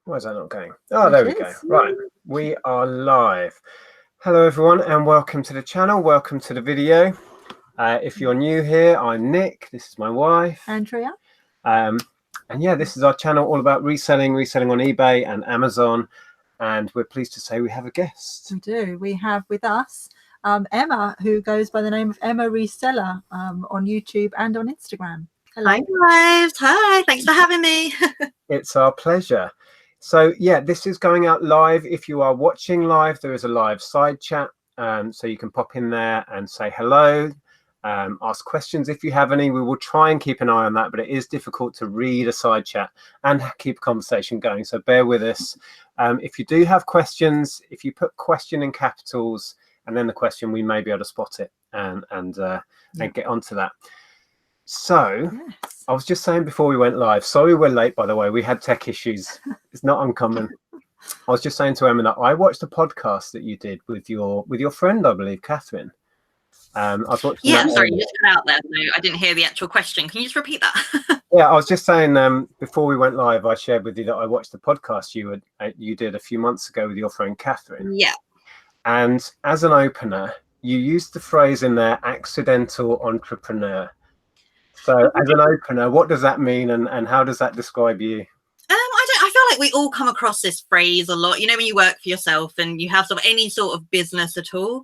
Why is that not going? Oh, there we go. Right, we are live. Hello, everyone, and welcome to the channel. Welcome to the video. If you're new here, I'm Nick. This is my wife, Andrea. And yeah, this is our channel all about reselling on eBay and Amazon. And we're pleased to say we have a guest. We do. We have with us Emma, who goes by the name of Emma Reseller on YouTube and on Instagram. Hello. Hi, guys. Hi. Thanks for having me. It's our pleasure. So yeah, this is going out live. If you are watching live, there is a live side chat. So you can pop in there and say hello, ask questions if you have any. We will try and keep an eye on that, but it is difficult to read a side chat and keep a conversation going. So bear with us. If you do have questions, if you put question in capitals and then the question, we may be able to spot it and get onto that. So yes. I was just saying before we went live, sorry we're late, by the way, we had tech issues. It's not uncommon. I was just saying to Emma that I watched a podcast that you did with your friend, I believe, Catherine. I was watching I'm sorry, you just cut out there. No, I didn't hear the actual question. Can you just repeat that? Yeah, I was just saying before we went live, I shared with you that I watched the podcast you did a few months ago with your friend Catherine. Yeah. And as an opener, you used the phrase in there, accidental entrepreneur. So as an opener, what does that mean and how does that describe you? I feel like we all come across this phrase a lot. You know, when you work for yourself and you have sort of any sort of business at all,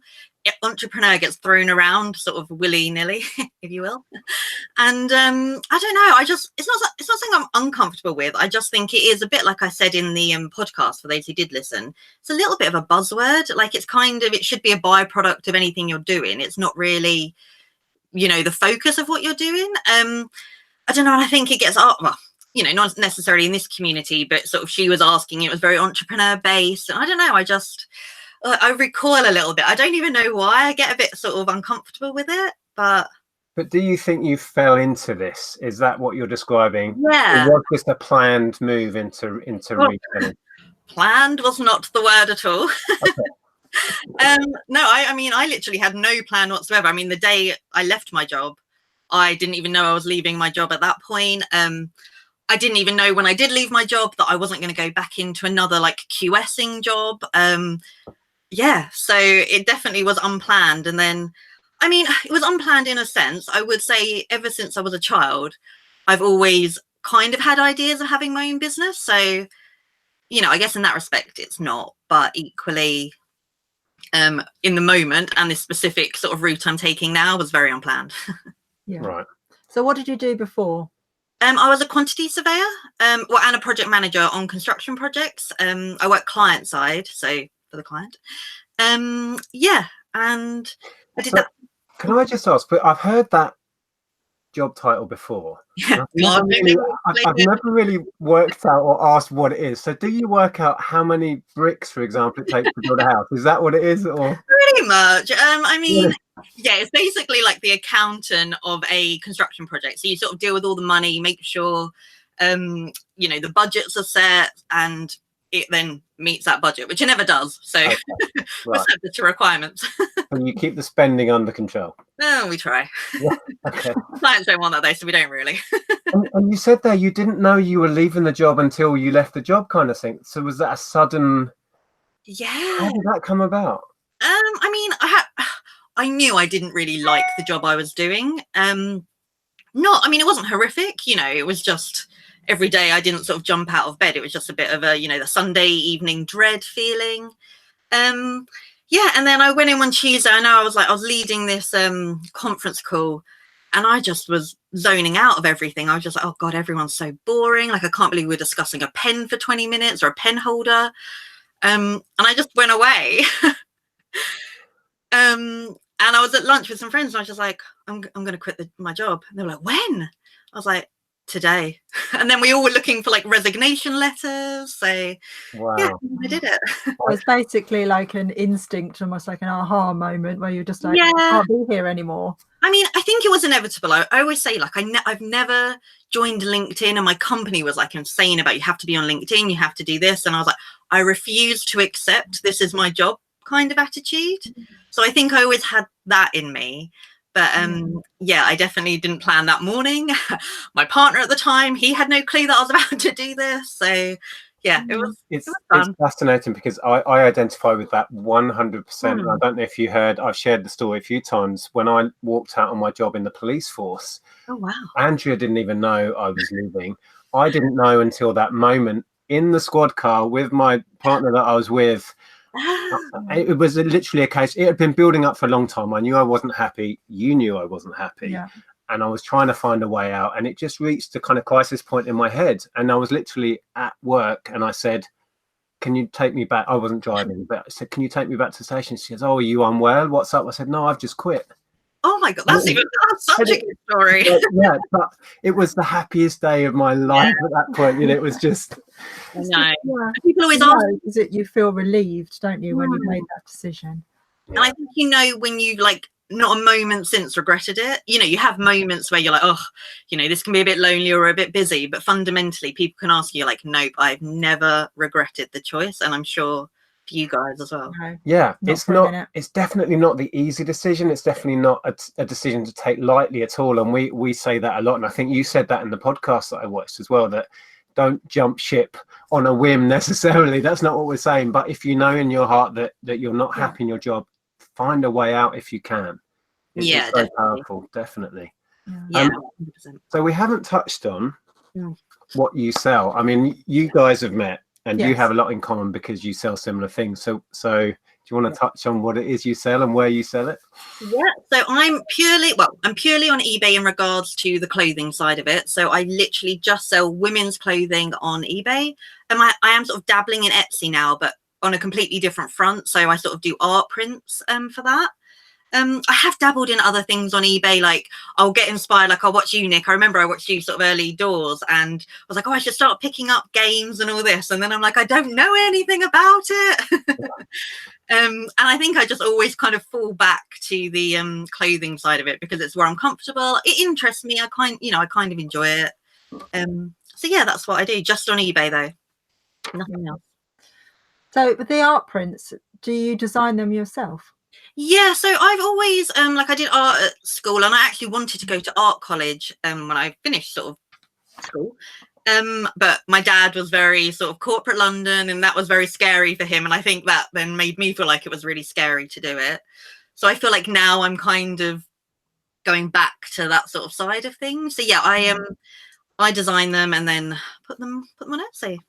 entrepreneur gets thrown around sort of willy-nilly, if you will. And I don't know, it's not something I'm uncomfortable with. I just think it is a bit, like I said in the podcast, for those who did listen, it's a little bit of a buzzword. Like it should be a byproduct of anything you're doing. It's not really, you know, the focus of what you're doing. I don't know. I think it gets up, well, you know, not necessarily in this community, but sort of she was asking, it was very entrepreneur based. And I don't know, I recoil a little bit. I don't even know why. I get a bit sort of uncomfortable with it, but do you think you fell into this? Is that what you're describing? Yeah. Or was this a planned move into retailing? Planned was not the word at all. Okay. No, I mean, I literally had no plan whatsoever. I mean, the day I left my job, I didn't even know I was leaving my job at that point. I didn't even know when I did leave my job that I wasn't going to go back into another like QSing job. Yeah, so it definitely was unplanned. And then, I mean, it was unplanned in a sense. I would say ever since I was a child, I've always kind of had ideas of having my own business. So, you know, I guess in that respect, it's not, but equally, in the moment and this specific sort of route I'm taking now was very unplanned. Yeah. Right. So what did you do before? I was a quantity surveyor, and a project manager on construction projects. I work client side, so for the client. Yeah, and I did that. Can I just ask? But I've heard that job title before. Yeah, I've never really worked out or asked what it is. So do you work out how many bricks, for example, it takes to build a house? Is that what it is? Or pretty much. I mean, yeah, it's basically like the accountant of a construction project. So you sort of deal with all the money, make sure you know, the budgets are set and it then meets that budget, which it never does. So okay. We're subject to requirements. And you keep the spending under control. Oh, we try. Yeah, okay. Clients don't want that though, so we don't really. and you said there you didn't know you were leaving the job until you left the job, kind of thing. So was that a sudden? Yeah. How did that come about? I mean, I knew I didn't really like the job I was doing. I mean, it wasn't horrific, you know, it was just every day I didn't sort of jump out of bed. It was just a bit of a, you know, the Sunday evening dread feeling. Yeah, and then I went in one Tuesday. I know I was leading this conference call and I just was zoning out of everything. I was just like, oh God, everyone's so boring. Like, I can't believe we're discussing a pen for 20 minutes or a pen holder. And I just went away. And I was at lunch with some friends and I was just like, I'm going to quit my job. And they were like, when? I was like, today. And then we all were looking for like resignation letters. So wow. Yeah, I did it. It was basically like an instinct, almost like an aha moment where you're just like, yeah. I can't be here anymore. I mean, I think it was inevitable. I always say, like, I've never joined LinkedIn and my company was like insane about you have to be on LinkedIn, you have to do this. And I was like, I refuse to accept this is my job kind of attitude. So I think I always had that in me. But yeah, I definitely didn't plan that morning. My partner at the time, he had no clue that I was about to do this. So yeah, it was It's fun. fascinating because I identify with that 100%. And I don't know if you heard, I've shared the story a few times. When I walked out on my job in the police force, Oh wow. Andrea didn't even know I was leaving. I didn't know until that moment in the squad car with my partner that I was with. It was literally a case. It had been building up for a long time. I knew I wasn't happy. You knew I wasn't happy. Yeah. And I was trying to find a way out. And it just reached a kind of crisis point in my head. And I was literally at work and I said, can you take me back? I wasn't driving, but I said, can you take me back to the station? She says, oh, are you unwell? What's up? I said, no, I've just quit. Oh my God, that's such a good story. Yeah, but it was the happiest day of my life at that point. You know, it was just. I know. Yeah. People always ask, is it you feel relieved, don't you, when you've made that decision? and I think when you like not a moment since regretted it. You know, you have moments where you're like, oh, you know, this can be a bit lonely or a bit busy, but fundamentally people can ask you like, nope, I've never regretted the choice, and I'm sure for you guys as well. Yeah, it's definitely not the easy decision. It's definitely not a decision to take lightly at all. And we say that a lot. And I think you said that in the podcast that I watched as well, that don't jump ship on a whim necessarily. That's not what we're saying. But if you know in your heart that you're not happy in your job, find a way out if you can. It's so definitely powerful, definitely. Yeah. So we haven't touched on what you sell. I mean, you guys have met. And you have a lot in common because you sell similar things. So do you want to touch on what it is you sell and where you sell it? Yeah, so I'm purely on eBay in regards to the clothing side of it. So I literally just sell women's clothing on eBay. And I am sort of dabbling in Etsy now, but on a completely different front. So I sort of do art prints for that. I have dabbled in other things on eBay, like I'll get inspired, like I'll watch you, Nick. I remember I watched you sort of early doors and I was like, oh, I should start picking up games and all this. And then I'm like, I don't know anything about it. And I think I just always kind of fall back to the clothing side of it because it's where I'm comfortable. It interests me. I kind of enjoy it. So yeah, that's what I do, just on eBay though, nothing else. So with the art prints, do you design them yourself? Yeah, so I've always like I did art at school, and I actually wanted to go to art college when I finished sort of school. But my dad was very sort of corporate London, and that was very scary for him. And I think that then made me feel like it was really scary to do it. So I feel like now I'm kind of going back to that sort of side of things. So yeah, I design them and then put them on Etsy.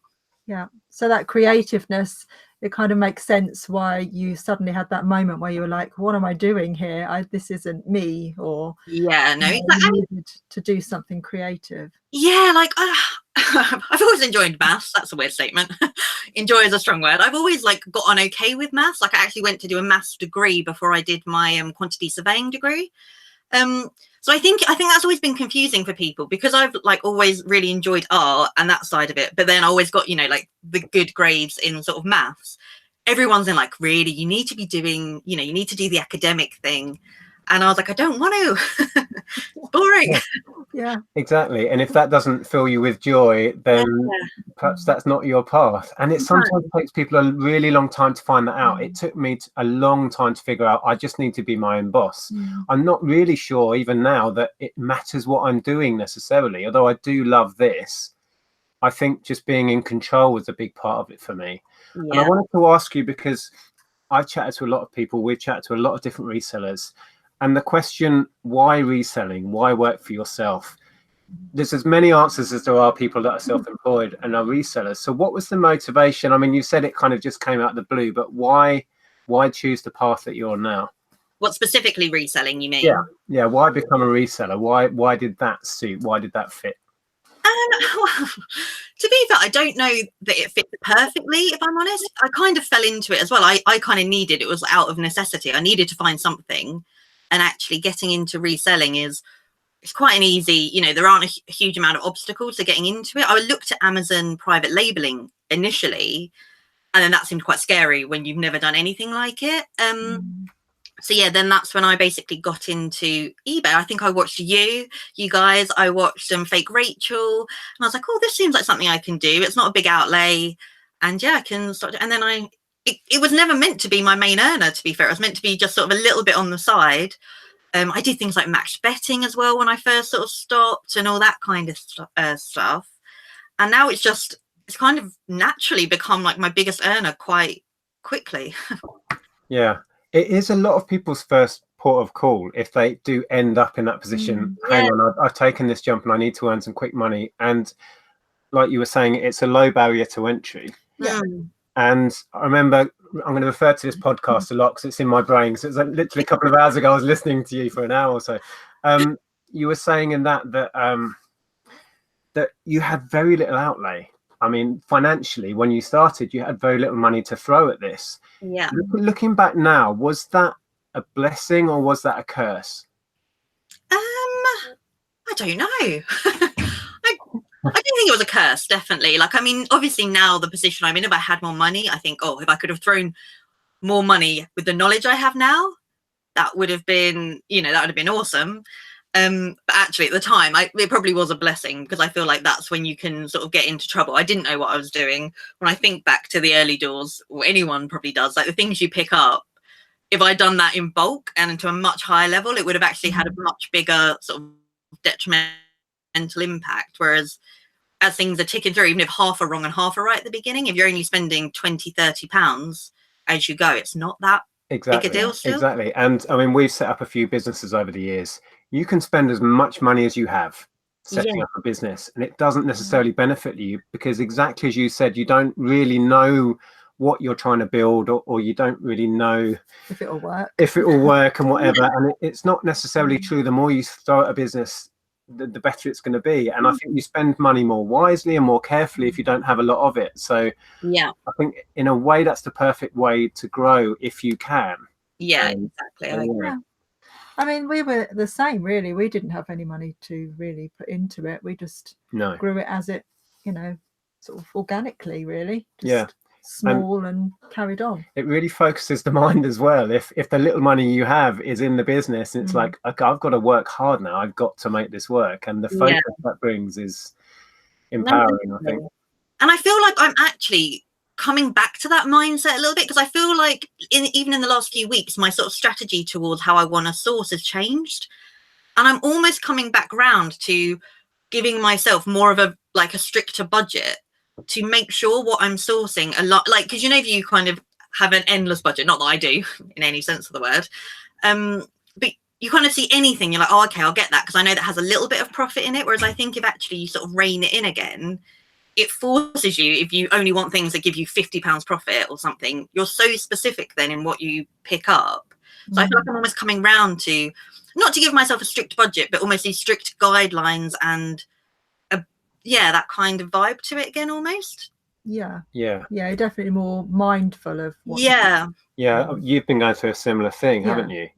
Yeah. So that creativeness, it kind of makes sense why you suddenly had that moment where you were like, what am I doing here? This isn't me. Or yeah, no, I needed to do something creative. Yeah, like I've always enjoyed maths. That's a weird statement. Enjoy is a strong word. I've always like got on okay with maths. Like I actually went to do a maths degree before I did my quantity surveying degree. So I think that's always been confusing for people because I've like always really enjoyed art and that side of it, but then I always got, you know, like the good grades in sort of maths. Everyone's in like, really, you need to be doing, you know, you need to do the academic thing. And I was like, I don't want to. It's boring. Yeah, exactly. And if that doesn't fill you with joy, then perhaps that's not your path. And it sometimes takes people a really long time to find that out. It took me a long time to figure out I just need to be my own boss. I'm not really sure even now that it matters what I'm doing necessarily, although I do love this. I think just being in control was a big part of it for me. And I wanted to ask you, because I've chatted to a lot of people, we've chatted to a lot of different resellers, and the question, why reselling? Why work for yourself? There's as many answers as there are people that are self-employed and are resellers. So what was the motivation? I mean, you said it kind of just came out of the blue, but why choose the path that you're on now? What specifically reselling, you mean? Yeah. Why become a reseller? Why did that suit? Why did that fit? Well, to be fair, I don't know that it fit perfectly, if I'm honest. I kind of fell into it as well. I kind of needed, it was out of necessity. I needed to find something. And actually getting into reselling it's quite an easy, you know, there aren't a huge amount of obstacles to getting into it. I looked at Amazon private labeling initially, and then that seemed quite scary when you've never done anything like it. So yeah, then that's when I basically got into eBay. I think I watched you guys, I watched Fake Rachel, and I was like, oh, this seems like something I can do. It's not a big outlay, and yeah, I can start. And then it was never meant to be my main earner, to be fair. It was meant to be just sort of a little bit on the side. I did things like matched betting as well when I first sort of stopped and all that kind of stuff. And now it's just it's kind of naturally become like my biggest earner quite quickly. Yeah, it is a lot of people's first port of call if they do end up in that position. Hang Yeah. on, I've taken this jump and I need to earn some quick money. And like you were saying, it's a low barrier to entry. Yeah. And I remember, I'm going to refer to this podcast a lot because it's in my brain. So it's like literally a couple of hours ago, I was listening to you for an hour or so. You were saying in that you had very little outlay. I mean, financially, when you started, you had very little money to throw at this. Yeah. Looking back now, was that a blessing or was that a curse? I don't know. I don't think it was a curse, definitely. Like, I mean, obviously now the position I'm in, if I had more money, I think, oh, if I could have thrown more money with the knowledge I have now, that would have been, you know, that would have been awesome. But actually at the time, it probably was a blessing because I feel like that's when you can sort of get into trouble. I didn't know what I was doing. When I think back to the early doors, or anyone probably does, like the things you pick up, if I'd done that in bulk and to a much higher level, it would have actually had a much bigger sort of detrimental impact. Whereas as things are ticking through, even if half are wrong and half are right at the beginning, if you're only spending 20-30 pounds as you go, it's not that big a deal still. Exactly. And I mean, we've set up a few businesses over the years. You can spend as much money as you have setting up a business, and it doesn't necessarily benefit you because, exactly as you said, you don't really know what you're trying to build, or you don't really know if it will work and whatever. And it's not necessarily true. The more you start a business, the better it's going to be. And I think you spend money more wisely and more carefully if you don't have a lot of it. So yeah, I think in a way that's the perfect way to grow if you can. Yeah, exactly. I agree. Yeah. I mean, we were the same, really. We didn't have any money to really put into it. We just grew it as it, you know, sort of organically, really. Just small and carried on. It really focuses the mind as well. If the little money you have is in the business, it's like, okay, I've got to work hard now. I've got to make this work. And the focus that brings is empowering, I think. And I feel like I'm actually coming back to that mindset a little bit because I feel like even in the last few weeks, my sort of strategy towards how I want to source has changed. And I'm almost coming back round to giving myself more of a stricter budget to make sure what I'm sourcing a lot, like, because you know, if you kind of have an endless budget, not that I do in any sense of the word, but you kind of see anything, you're like, oh, okay, I'll get that because I know that has a little bit of profit in it. Whereas I think if actually you sort of rein it in again, it forces you, if you only want things that give you £50 profit or something, you're so specific then in what you pick up. So I feel like I'm almost coming round to not to give myself a strict budget, but almost these strict guidelines and that kind of vibe to it again, almost. Yeah, definitely more mindful of what you've been going through a similar thing, haven't you?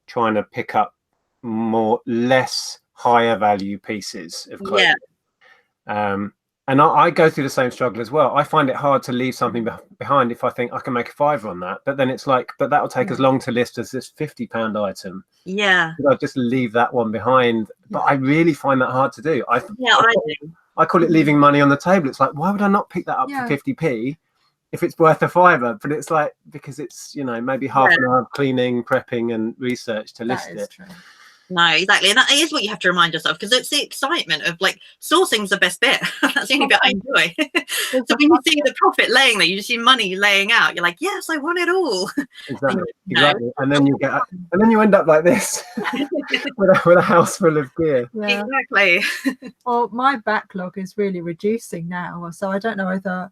Trying to pick up less higher value pieces of clothing. And I go through the same struggle as well. I find it hard to leave something behind if I think I can make a £5 on that, but then it's like, but that'll take as long to list as this £50 item. I'll just leave that one behind. But I really find that hard to do. I do. I call it leaving money on the table. It's like, why would I not pick that up for 50p if it's worth a £5? But it's like, because it's, you know, maybe half an hour of cleaning, prepping and research to list it. True. No, exactly. And that is what you have to remind yourself, because it's the excitement of like sourcing's the best bit. That's the only bit I enjoy. So when you see the profit laying there, you just see money laying out, you're like, yes, I want it all. Exactly. And then you end up like this with a house full of gear. Exactly. Well, my backlog is really reducing now, so I don't know whether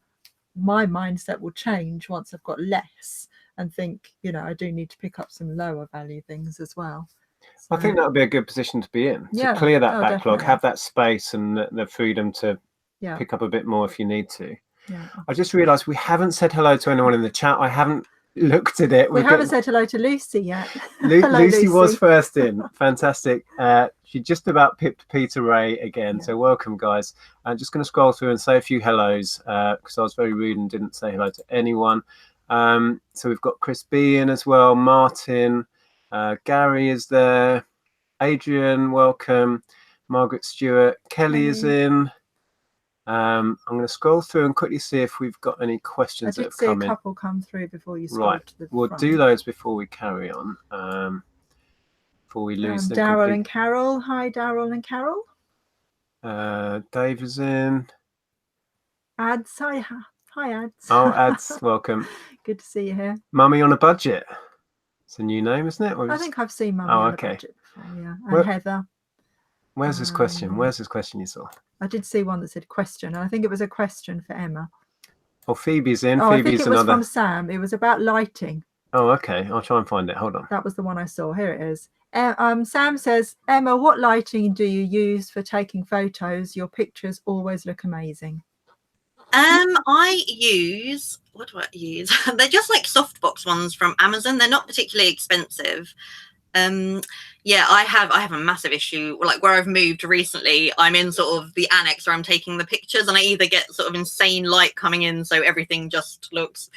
my mindset will change once I've got less and think, you know, I do need to pick up some lower value things as well. I think that would be a good position to be in, to clear that backlog, definitely. Have that space and the freedom to pick up a bit more if you need to. I just realised we haven't said hello to anyone in the chat. I haven't looked at it. We haven't said hello to Lucy yet. Lucy was first in. Fantastic. She just about pipped Peter Ray again. So welcome, guys. I'm just going to scroll through and say a few hellos because I was very rude and didn't say hello to anyone. So we've got Chris B in as well, Martin. Gary is there, Adrian, welcome, Margaret Stewart, Kelly is in. I'm going to scroll through and quickly see if we've got any questions that have come in. I did see a couple come through before you scroll to the We'll do those before we carry on, before we lose them. Daryl and Carol. Hi, Daryl and Carol. Dave is in. Ads. Hi, Ads. Oh, Ads, welcome. Good to see you here. Mummy on a Budget. It's a new name, isn't it? I think I've seen Mummy on a Budget before, yeah. And Heather. Where's this question? Where's this question you saw? I did see one that said question, and I think it was a question for Emma. Oh, Phoebe's in. Oh, Phoebe's I think it was another. from Sam. It was about lighting. Oh, okay. I'll try and find it. Hold on. That was the one I saw. Here it is. Sam says, Emma, what lighting do you use for taking photos? Your pictures always look amazing. I use, what do I use? They're just like softbox ones from Amazon. They're not particularly expensive. Yeah, I have a massive issue, like where I've moved recently. I'm in sort of the annex where I'm taking the pictures, and I either get sort of insane light coming in, so everything just looks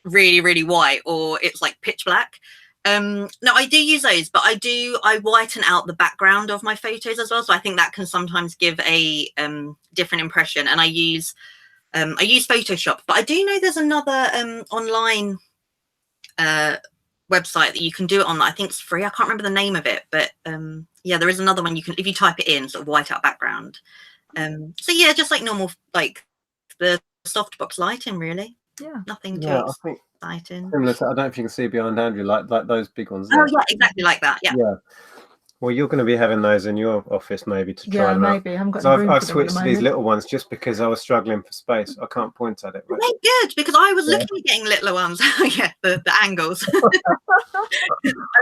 really, really white, or it's like pitch black. No, I do use those, but I whiten out the background of my photos as well, so I think that can sometimes give a different impression. And I use Photoshop, but I do know there's another online website that you can do it on. I think it's free. I can't remember the name of it, but yeah, there is another one you can, if you type it in, sort of white out background. So yeah, just like normal, like the softbox lighting, really. Yeah, nothing too exciting. Similar to, I don't know if you can see behind Andrew, like those big ones. Oh yeah, exactly like that. Yeah. Yeah. Well, you're going to be having those in your office maybe to try them out. Yeah, maybe. I haven't got So I've switched to these little ones just because I was struggling for space. I can't point at it. Right? They're good, because I was looking at getting littler ones. Yeah, the angles. I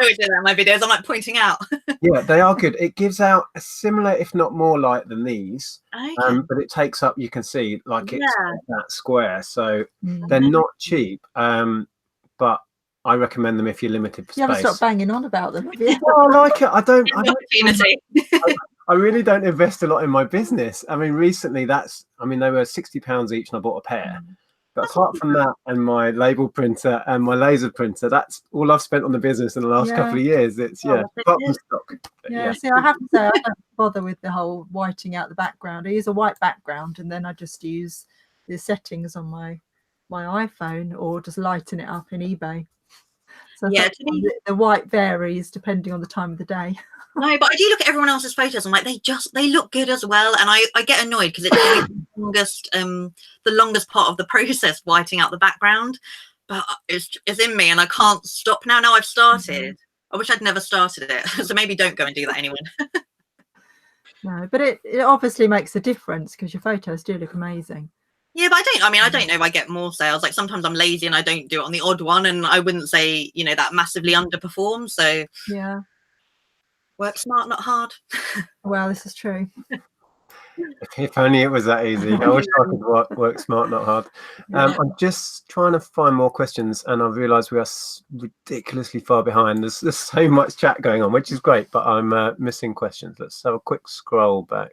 always do that in my videos. I'm like pointing out. Yeah, they are good. It gives out a similar, if not more light than these. Okay. But it takes up, you can see, like it's that square. So they're not cheap, but I recommend them if you're limited for space. You haven't stopped banging on about them, have you? Well, I like it. I really don't invest a lot in my business. I mean, recently they were £60 each and I bought a pair. But apart from that and my label printer and my laser printer, that's all I've spent on the business in the last couple of years. It's apart from stock. Yeah, see, I have to say I don't bother with the whole whiting out the background. I use a white background and then I just use the settings on my iPhone, or just lighten it up in eBay. So yeah, the white varies depending on the time of the day. No, but I do look at everyone else's photos. I'm like, they look good as well, and I get annoyed because it's the longest part of the process, whiting out the background. But it's in me, and I can't stop now. Now I've started. I wish I'd never started it. So maybe don't go and do that, anyone. No, but it obviously makes a difference because your photos do look amazing. Yeah, but I don't know if I get more sales. Like sometimes I'm lazy and I don't do it on the odd one, and I wouldn't say, that massively underperforms. So yeah, work smart, not hard. Well, this is true. If only it was that easy. I wish I could work smart, not hard. I'm just trying to find more questions, and I've realised we are ridiculously far behind. There's so much chat going on, which is great, but I'm missing questions. Let's have a quick scroll back.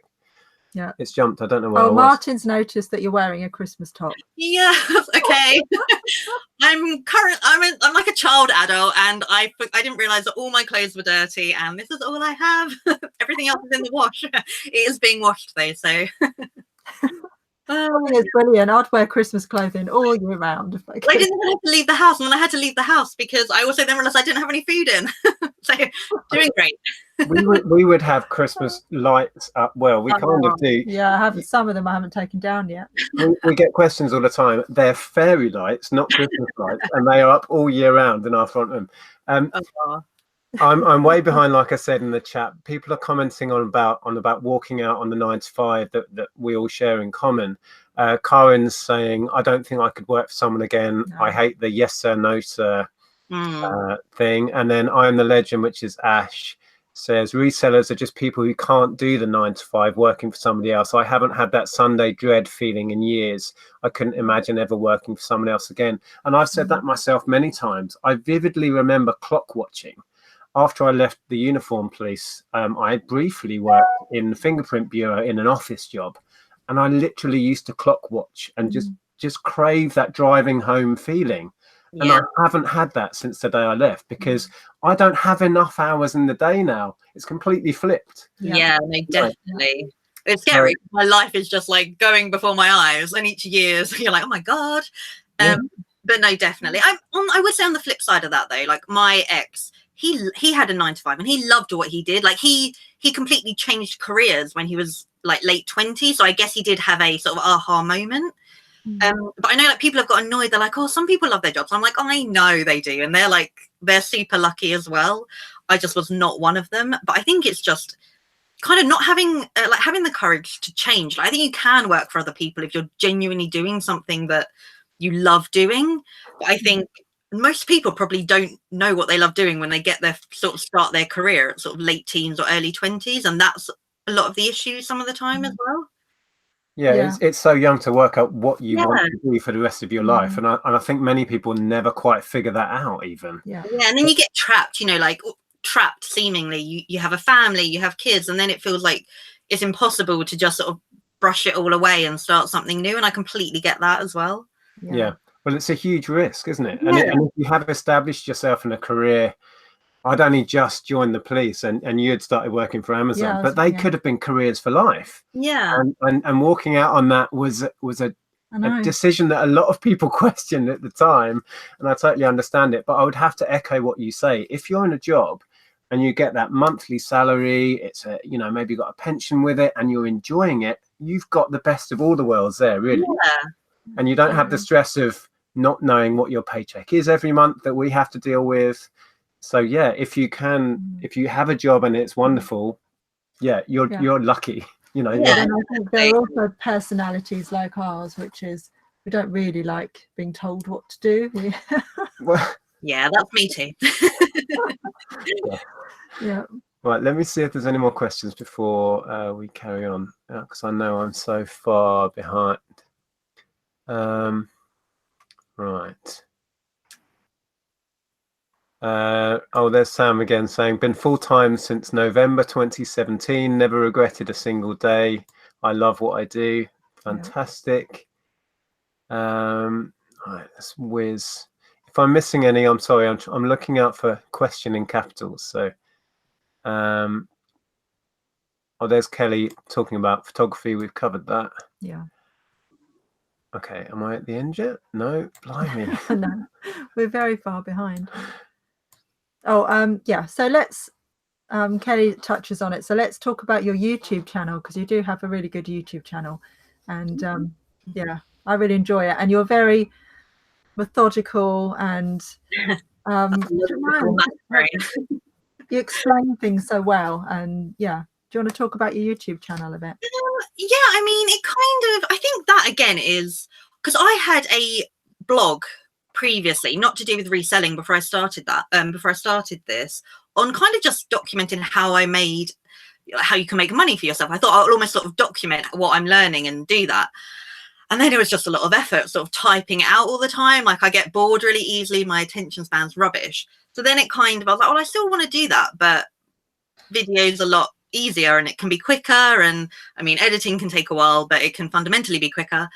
Yeah, it's jumped. I don't know where. Oh, Martin's noticed that you're wearing a Christmas top. Yeah, okay. I'm like a child adult, and I didn't realize that all my clothes were dirty, and this is all I have. Everything else is in the wash. It is being washed though, so. It's brilliant. I'd wear Christmas clothing all year round. If I didn't even have to leave the house, and then I had to leave the house because I also then realized I didn't have any food in. So doing great. we would have Christmas lights up. Well, we kind of do. Yeah, I have some of them I haven't taken down yet. We get questions all the time. They're fairy lights, not Christmas lights, and they are up all year round in our front room. I'm way behind, like I said in the chat. People are commenting on about walking out on the 9 to 5 that we all share in common. Karen's saying, I don't think I could work for someone again. No. I hate the yes sir, no sir thing. And then I am the legend, which is Ash, says resellers are just people who can't do the 9 to 5 working for somebody else. I haven't had that Sunday dread feeling in years. I couldn't imagine ever working for someone else again. And I've said that myself many times. I vividly remember clock watching. After I left the uniform police, I briefly worked in the fingerprint bureau in an office job, and I literally used to clock watch and just crave that driving home feeling. And I haven't had that since the day I left because I don't have enough hours in the day now. It's completely flipped. Yeah, no, definitely. It's scary. My life is just like going before my eyes, and each year you're like, oh my God. But no, definitely. I would say on the flip side of that though, like my ex, he had a 9 to 5 and he loved what he did. Like he completely changed careers when he was like late 20s. So I guess he did have a sort of aha moment. But I know like people have got annoyed. They're like, oh, some people love their jobs. I'm like, oh, I know they do. And they're super lucky as well. I just was not one of them. But I think it's just kind of not having having the courage to change. Like, I think you can work for other people if you're genuinely doing something that you love doing. But I think most people probably don't know what they love doing when they get their start their career at sort of late teens or early 20s. And that's a lot of the issue some of the time as well. Yeah. It's so young to work out what you want to do for the rest of your life. And I think many people never quite figure that out even. Yeah. And then you get trapped, like trapped seemingly. You have a family, you have kids, and then it feels like it's impossible to just sort of brush it all away and start something new. And I completely get that as well. Yeah. Well, it's a huge risk, isn't it? And if you have established yourself in a career, I'd only just joined the police and you had started working for Amazon, but they could have been careers for life. Yeah. And walking out on that was a decision that a lot of people questioned at the time. And I totally understand it. But I would have to echo what you say. If you're in a job and you get that monthly salary, it's maybe you got a pension with it and you're enjoying it, you've got the best of all the worlds there, really. Yeah. And you don't have the stress of not knowing what your paycheck is every month that we have to deal with. So yeah, if you have a job and it's wonderful, you're lucky, And I think there are also personalities like ours, which is we don't really like being told what to do. Yeah, that's me too. Yeah. Right, let me see if there's any more questions before we carry on, because I know I'm so far behind. Right. There's Sam again saying, been full-time since November 2017, never regretted a single day. I love what I do. Fantastic. Right, let's whiz. If I'm missing any, I'm sorry. I'm looking out for question in capitals. So there's Kelly talking about photography. We've covered that. Yeah. Okay, am I at the end yet? No, blimey. No, we're very far behind. So let's Kelly touches on it, so let's talk about your YouTube channel, because you do have a really good YouTube channel, and I really enjoy it, and you're very methodical and you explain things so well. And do you want to talk about your YouTube channel a bit? I mean, it kind of, I think that again is because I had a blog previously, not to do with reselling, before I started this, on kind of just documenting how you can make money for yourself. I thought I'll almost sort of document what I'm learning and do that. And then it was just a lot of effort sort of typing it out all the time. Like, I get bored really easily. My attention span's rubbish. So then it kind of, I was like, well, I still want to do that, but video's a lot easier and it can be quicker. And I mean, editing can take a while, but it can fundamentally be quicker.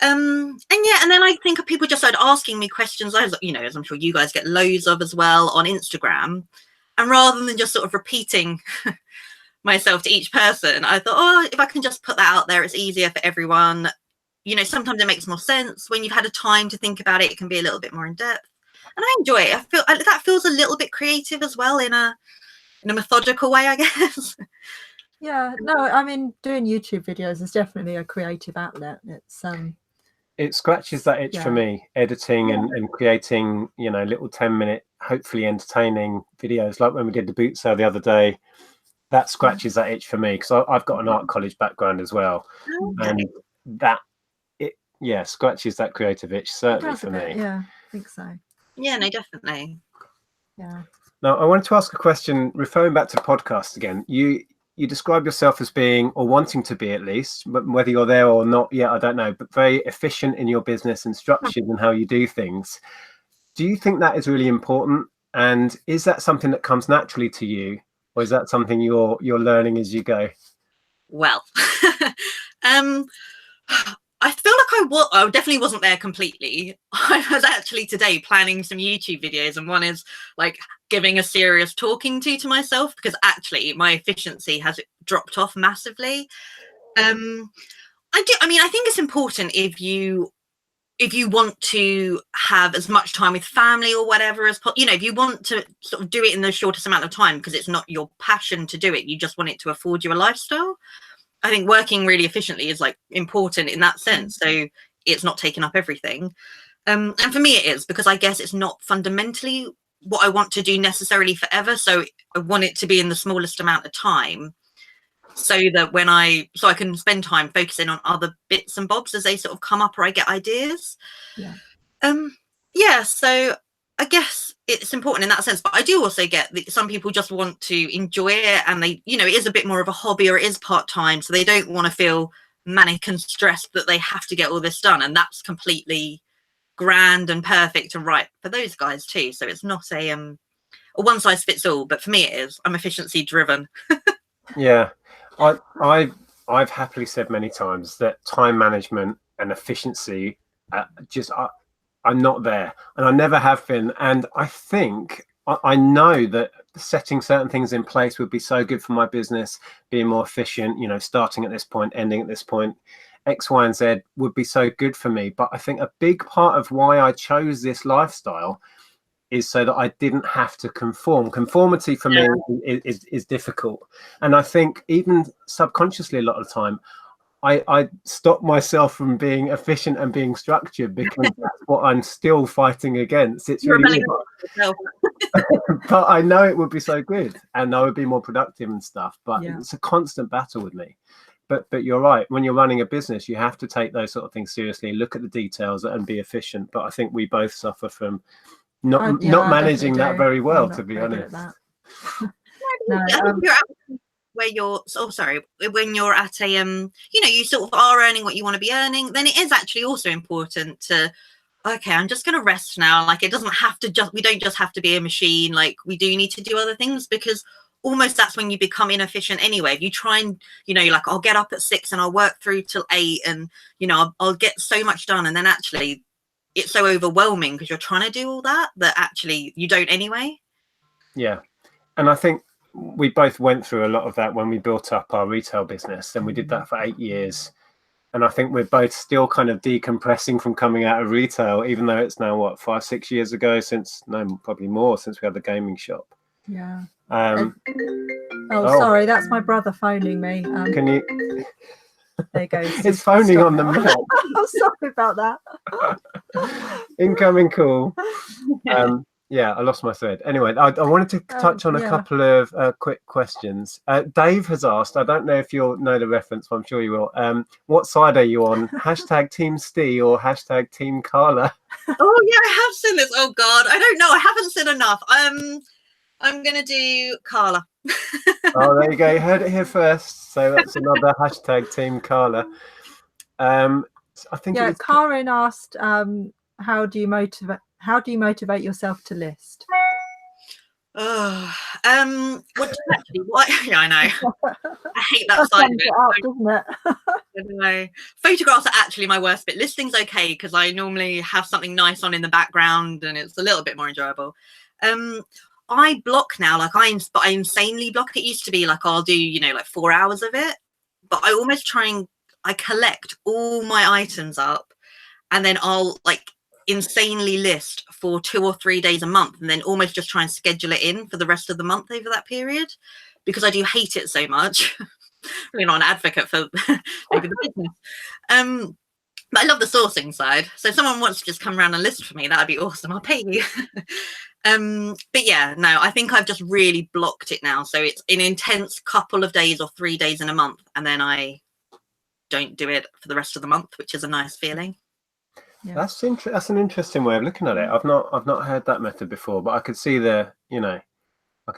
And then I think people just started asking me questions, as I'm sure you guys get loads of as well on Instagram. And rather than just sort of repeating myself to each person, I thought, if I can just put that out there, it's easier for everyone. Sometimes it makes more sense when you've had a time to think about it. It can be a little bit more in depth, and I enjoy it. I feel that feels a little bit creative as well, in a methodical way, I guess. Yeah, no, I mean, doing YouTube videos is definitely a creative outlet. It scratches that itch for me, editing and creating, little 10-minute, hopefully entertaining videos, like when we did the boot sale the other day. That scratches that itch for me, because I've got an art college background as well, and that scratches that creative itch, certainly for me. Yeah, I think so. Yeah, no, definitely. Yeah. Now, I wanted to ask a question, referring back to podcasts again. You describe yourself as being, or wanting to be at least, but whether you're there or not yet, I don't know, but very efficient in your business and structured in how you do things. Do you think that is really important? And is that something that comes naturally to you, or is that something you're learning as you go? Well, I feel like I definitely wasn't there completely. I was actually today planning some YouTube videos, and one is like giving a serious talking to myself, because actually my efficiency has dropped off massively. I think it's important if you want to have as much time with family or whatever as if you want to sort of do it in the shortest amount of time, because it's not your passion to do it, you just want it to afford you a lifestyle. I think working really efficiently is like important in that sense. So it's not taking up everything. And for me it is, because I guess it's not fundamentally what I want to do necessarily forever. So I want it to be in the smallest amount of time, so that so I can spend time focusing on other bits and bobs as they sort of come up or I get ideas. So I guess it's important in that sense, but I do also get that some people just want to enjoy it, and they, you know, it is a bit more of a hobby, or it is part-time, so they don't want to feel manic and stressed that they have to get all this done, and that's completely grand and perfect and right for those guys too. So it's not a one size fits all, but for me it is. I'm efficiency driven. Yeah, I've happily said many times that time management and efficiency I'm not there, and I never have been. And I think I know that setting certain things in place would be so good for my business, being more efficient, you know, starting at this point, ending at this point, X, Y, and Z would be so good for me. But I think a big part of why I chose this lifestyle is so that I didn't have to conform. Conformity for me is difficult. And I think even subconsciously a lot of the time, I stop myself from being efficient and being structured, because that's what I'm still fighting against. It's really but I know it would be so good, and I would be more productive and stuff. But it's a constant battle with me. But you're right. When you're running a business, you have to take those sort of things seriously, look at the details, and be efficient. But I think we both suffer from not managing that very well, to be honest. Where you're when you're at a you know, you sort of are earning what you want to be earning, then it is actually also important to, okay, I'm just going to rest now. Like, it doesn't have to we don't just have to be a machine. Like, we do need to do other things, because almost that's when you become inefficient anyway. If you try and, you know, you're like, I'll get up at 6 and I'll work through till 8, and, you know, I'll get so much done, and then actually it's so overwhelming because you're trying to do all that actually you don't anyway. Yeah. And I think we both went through a lot of that when we built up our retail business, and we did that for 8 years. And I think we're both still kind of decompressing from coming out of retail, even though it's now, what, 5-6 years ago probably more, since we had the gaming shop. Yeah. Sorry, that's my brother phoning me. Can you? There you go. It's phoning on the mic. I'm sorry about that. Incoming call. Yeah, I lost my thread. Anyway, I wanted to touch on a couple of quick questions. Dave has asked, I don't know if you'll know the reference, but I'm sure you will. What side are you on? # Team Steve or # Team Carla? Oh, yeah, I have seen this. Oh, God. I don't know. I haven't seen enough. I'm going to do Carla. Oh, there you go. You heard it here first. So that's another # Team Carla. I think Karen asked, how do you motivate yourself to list? Yeah, I know. I hate that side of it. Doesn't it? I know. Photographs are actually my worst bit. Listing's okay, because I normally have something nice on in the background and it's a little bit more enjoyable. I block now, like I insanely block. It used to be like I'll do, you know, like 4 hours of it, but I almost I collect all my items up, and then I'll like insanely list for 2 or 3 days a month, and then almost just try and schedule it in for the rest of the month over that period, because I do hate it so much. Really not an advocate for maybe the business. But I love the sourcing side. So if someone wants to just come around and list for me, that'd be awesome. I'll pay you. But yeah, no, I think I've just really blocked it now. So it's an intense couple of days or 3 days in a month, and then I don't do it for the rest of the month, which is a nice feeling. Yeah. That's an interesting way of looking at it. I've not heard that method before, but I could see the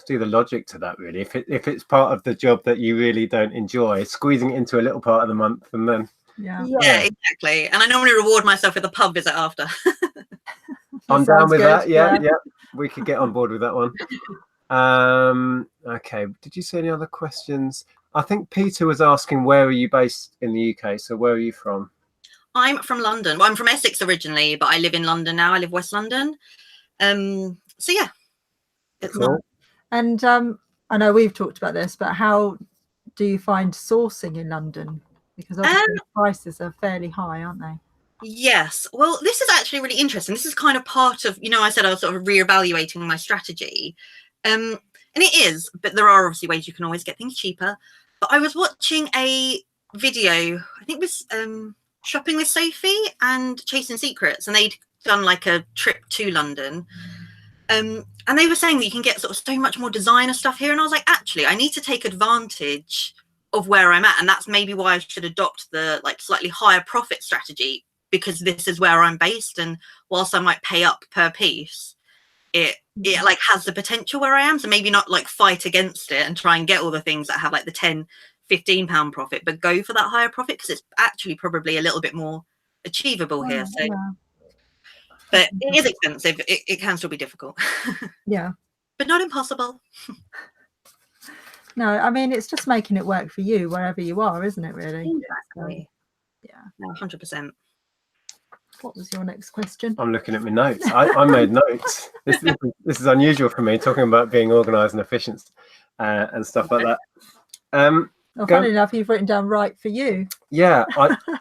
logic to that, really. If it's part of the job that you really don't enjoy, squeezing it into a little part of the month, and then yeah, exactly. And I normally reward myself with a pub visit after. I'm down with that. Yeah, we could get on board with that one. Okay, did you see any other questions? I think Peter was asking, where are you based in the UK? So where are you from? I'm from London. Well, I'm from Essex originally, but I live in London now. I live West London. So yeah, it's cool. And I know we've talked about this, but how do you find sourcing in London? Because obviously prices are fairly high, aren't they? Yes. Well, this is actually really interesting. This is kind of part of, you know, I said I was sort of reevaluating my strategy. And it is, but there are obviously ways you can always get things cheaper. But I was watching a video, I think it was Shopping with Sophie and Chasing Secrets, and they'd done like a trip to London. And they were saying that you can get sort of so much more designer stuff here. And I was like, actually, I need to take advantage of where I'm at. And that's maybe why I should adopt the like slightly higher profit strategy, because this is where I'm based. And whilst I might pay up per piece, it like has the potential where I am. So maybe not like fight against it and try and get all the things that have like the £10-15 profit, but go for that higher profit, because it's actually probably a little bit more achievable here. So yeah. But it is expensive. It can still be difficult. Yeah. But not impossible. No, I mean, it's just making it work for you wherever you are, isn't it, really? Exactly. Yeah. No, 100%. What was your next question? I'm looking at my notes. I made notes. This is unusual for me, talking about being organised and efficient and stuff like that. Well, funny enough, you've written down right for you. Yeah,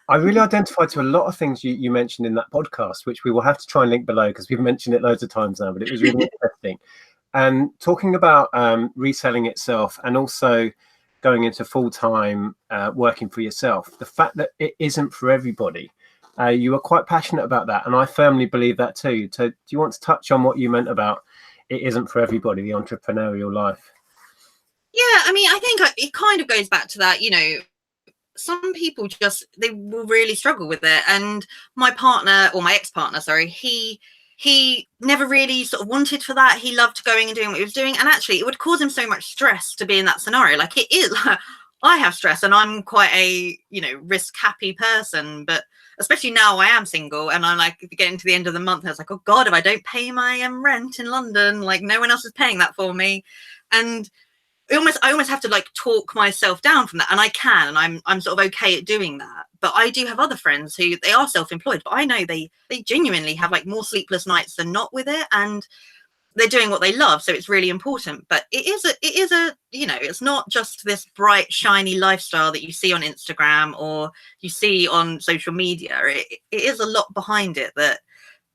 I really identified to a lot of things you mentioned in that podcast, which we will have to try and link below because we've mentioned it loads of times now, but it was really interesting. And talking about reselling itself and also going into full-time working for yourself, the fact that it isn't for everybody. You are quite passionate about that, and I firmly believe that too. So do you want to touch on what you meant about it isn't for everybody, the entrepreneurial life? Yeah, I mean, I think it kind of goes back to that, you know, some people just, they will really struggle with it. And my partner, or my ex-partner, sorry, he never really sort of wanted for that. He loved going and doing what he was doing. And actually, it would cause him so much stress to be in that scenario. Like, it is, I have stress and I'm quite a, you know, risk-happy person. But especially now I am single and I'm like getting to the end of the month and I was like, oh God, if I don't pay my rent in London, like no one else is paying that for me. And I almost have to like talk myself down from that, and I can, and I'm sort of okay at doing that. But I do have other friends who they are self-employed, but I know they genuinely have like more sleepless nights than not with it, and they're doing what they love, so it's really important. But it is a you know, it's not just this bright shiny lifestyle that you see on Instagram or you see on social media. It is a lot behind it that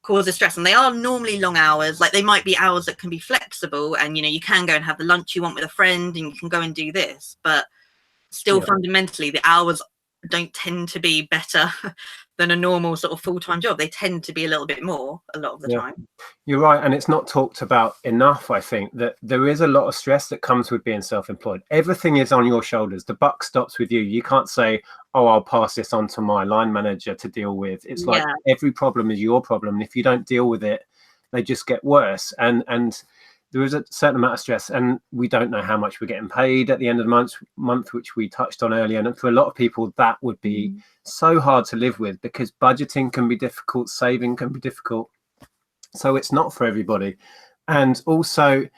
causes stress, and they are normally long hours. Like, they might be hours that can be flexible, and you know, you can go and have the lunch you want with a friend and you can go and do this, but still fundamentally the hours don't tend to be better than a normal sort of full-time job. They tend to be a little bit more a lot of the time. You're right, and it's not talked about enough. I think that there is a lot of stress that comes with being self-employed. Everything is on your shoulders. The buck stops with you. You can't say, oh, I'll pass this on to my line manager to deal with. It's like every problem is your problem, and if you don't deal with it, they just get worse. And there is a certain amount of stress, and we don't know how much we're getting paid at the end of the month, which we touched on earlier. And for a lot of people, that would be so hard to live with, because budgeting can be difficult, saving can be difficult. So it's not for everybody. And also,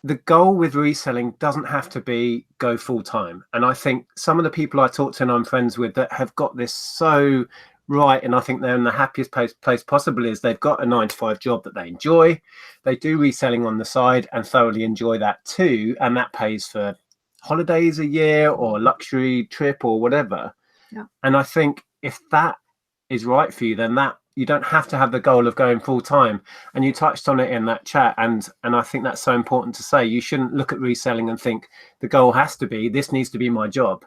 the goal with reselling doesn't have to be go full time. And I think some of the people I talk to and I'm friends with that have got this so right, and I think they're in the happiest place possible, is they've got a 9-to-5 job that they enjoy. They do reselling on the side and thoroughly enjoy that too, and that pays for holidays a year or a luxury trip or whatever. And I think if that is right for you, then that you don't have to have the goal of going full time. And you touched on it in that chat, and I think that's so important to say. You shouldn't look at reselling and think the goal has to be, this needs to be my job.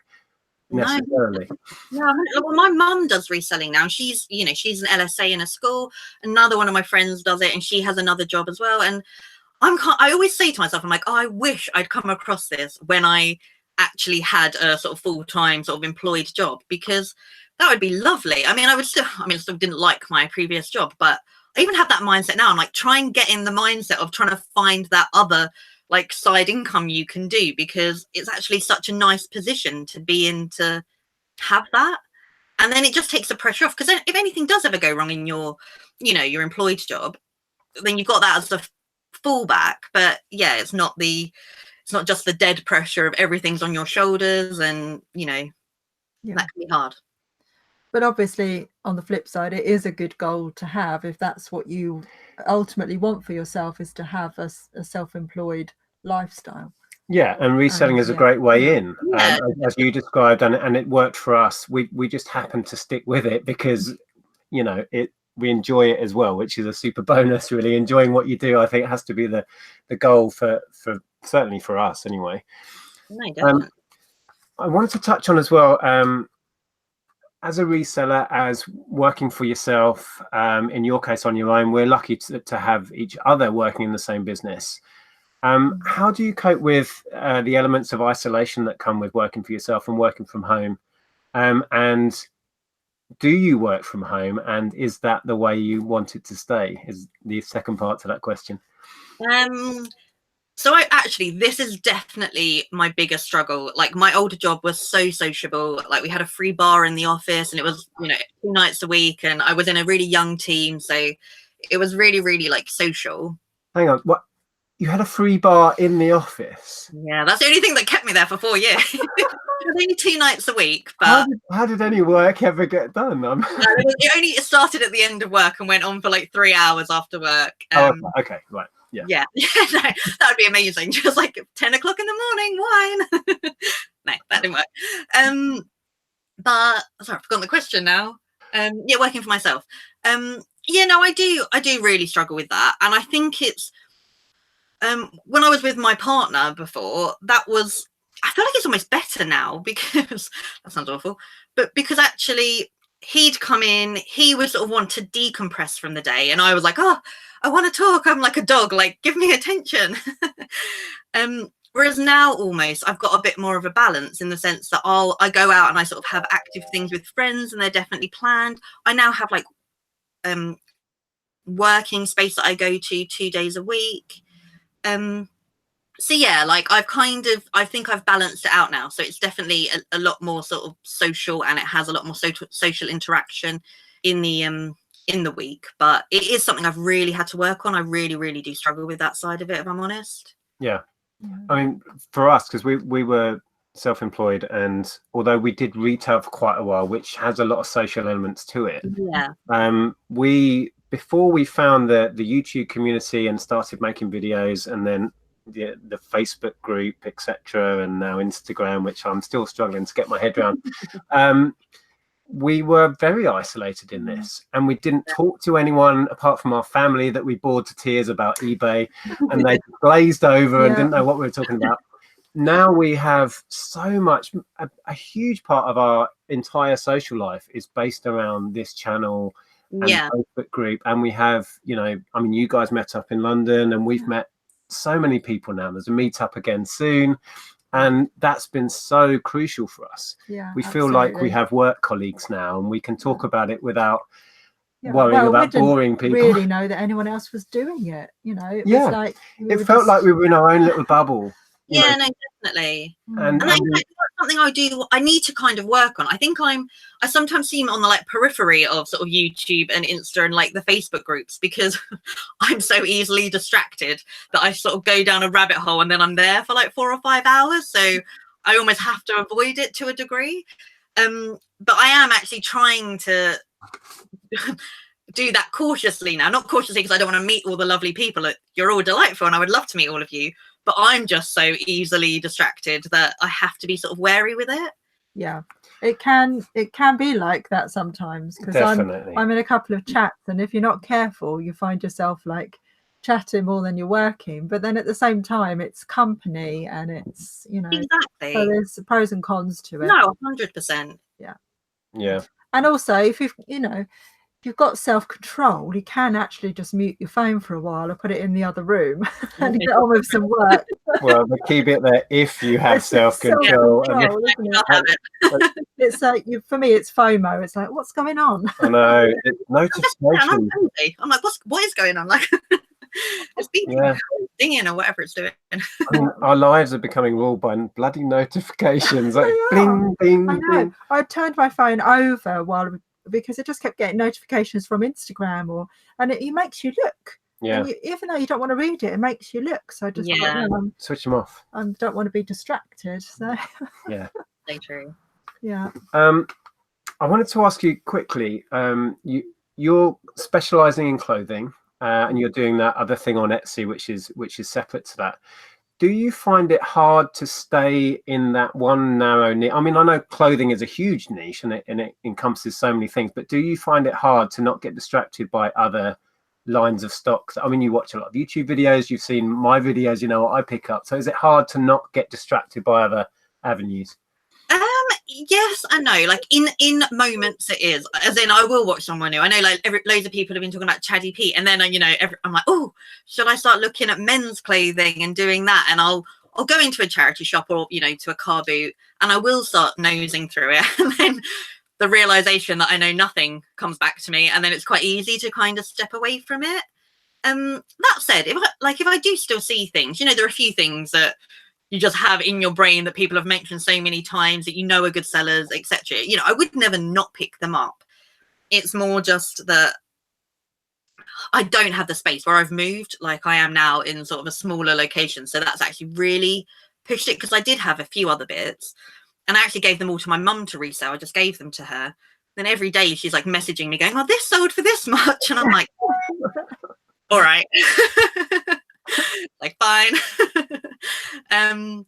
Necessarily. No, well, my mum does reselling now. She's an LSA in a school. Another one of my friends does it, and she has another job as well. And I always say to myself, I'm like, oh, I wish I'd come across this when I actually had a sort of full-time sort of employed job, because that would be lovely. I still didn't like my previous job, but I even have that mindset now. I'm like, try and get in the mindset of trying to find that other like side income you can do, because it's actually such a nice position to be in, to have that. And then it just takes the pressure off, because then if anything does ever go wrong in your employed job, then you've got that as a fallback. But yeah, it's not just the dead pressure of everything's on your shoulders, and that can be hard. But obviously, on the flip side, it is a good goal to have, if that's what you ultimately want for yourself, is to have a self-employed lifestyle. Yeah, and reselling is a great way in, as you described, and it worked for us. We just happened to stick with it because, we enjoy it as well, which is a super bonus, really. Enjoying what you do, I think, has to be the goal for certainly for us anyway. No, definitely. I wanted to touch on as well, as a reseller, as working for yourself, in your case on your own, we're lucky to have each other working in the same business. How do you cope with the elements of isolation that come with working for yourself and working from home? And do you work from home, and is that the way you want it to stay? Is the second part to that question. So this is definitely my biggest struggle. Like, my older job was so sociable. Like, we had a free bar in the office, and it was, 2 nights a week, and I was in a really young team, so it was really, really like social. Hang on, what? You had a free bar in the office? Yeah, that's the only thing that kept me there for 4 years. It was only 2 nights a week. But how did any work ever get done? It started at the end of work and went on for like 3 hours after work. Okay, right. Yeah. No, that would be amazing. Just like 10 o'clock in the morning, wine. No, that didn't work. But sorry, I've forgotten the question now. Working for myself. I do really struggle with that. And I think it's when I was with my partner before, I feel like it's almost better now, because that sounds awful, but because actually he'd come in, he would sort of want to decompress from the day, and I was like, oh, I want to talk. I'm like a dog, like, give me attention. Whereas now almost I've got a bit more of a balance, in the sense that I go out and I sort of have active things with friends, and they're definitely planned. I now have like working space that I go to 2 days a week. So yeah, like I think I've balanced it out now. So it's definitely a lot more sort of social, and it has a lot more social interaction in the week. But it is something I've really had to work on. I really, really do struggle with that side of it, if I'm honest. Yeah. I mean, for us, because we were self-employed, and although we did retail for quite a while, which has a lot of social elements to it. Yeah. Before we found the YouTube community and started making videos, and then the Facebook group, etc., and now Instagram, which I'm still struggling to get my head around, we were very isolated in this, and we didn't talk to anyone apart from our family that we bored to tears about eBay, and they glazed over and didn't know what we were talking about. Now we have so much, a huge part of our entire social life is based around this channel and Facebook group. And we have, you guys met up in London, and we've met so many people now. There's a meetup again soon, and that's been so crucial for us. We feel like we have work colleagues now, and we can talk about it without worrying about boring people. Really know that anyone else was doing it, it was like it felt like we were in our own little bubble. No, definitely. And that's something I need to kind of work on. I think I sometimes seem on the like periphery of sort of YouTube and Insta and like the Facebook groups, because I'm so easily distracted that I sort of go down a rabbit hole, and then I'm there for like 4 or 5 hours. So I almost have to avoid it to a degree. But I am actually trying to do that cautiously now. Not cautiously because I don't want to meet all the lovely people. You're all delightful, and I would love to meet all of you. But I'm just so easily distracted that I have to be sort of wary with it. Yeah, it can be like that sometimes, because I'm in a couple of chats, and if you're not careful, you find yourself like chatting more than you're working. But then at the same time, it's company, and it's exactly. So there's pros and cons to it. No, 100%. Yeah. And also, if you've got self-control, you can actually just mute your phone for a while or put it in the other room and get on with some work. Well, but keep it there if you have self-control. It's like, for me, it's FOMO. It's like, what's going on? I know. It's notification. I'm like, what is going on? Like, it's dinging or whatever it's doing. I mean, our lives are becoming ruled by bloody notifications. Like, bling, bling, bling. I turned my phone over because it just kept getting notifications from Instagram, and it makes you look. Yeah. Even though you don't want to read it, it makes you look. So I just switch them off. I don't want to be distracted. So yeah, so true. Yeah. I wanted to ask you quickly. You're specialising in clothing, and you're doing that other thing on Etsy, which is separate to that. Do you find it hard to stay in that one narrow niche? I mean, I know clothing is a huge niche, and it encompasses so many things, but do you find it hard to not get distracted by other lines of stock? I mean, you watch a lot of YouTube videos, you've seen my videos, what I pick up. So is it hard to not get distracted by other avenues? Yes and no. Like in moments it is, as in I will watch someone new. I know like loads of people have been talking about ChatGPT, and then I'm like, oh, should I start looking at men's clothing and doing that? And I'll go into a charity shop or to a car boot, and I will start nosing through it, and then the realization that I know nothing comes back to me, and then it's quite easy to kind of step away from it. That said, if I do still see things, there are a few things that you just have in your brain that people have mentioned so many times that are good sellers, etc. I would never not pick them up. It's more just that I don't have the space where I've moved, like I am now, in sort of a smaller location. So that's actually really pushed it, because I did have a few other bits, and I actually gave them all to my mum to resell. I just gave them to her. Then every day she's like messaging me going, "Oh, this sold for this much," and I'm like, all right. Like, fine. So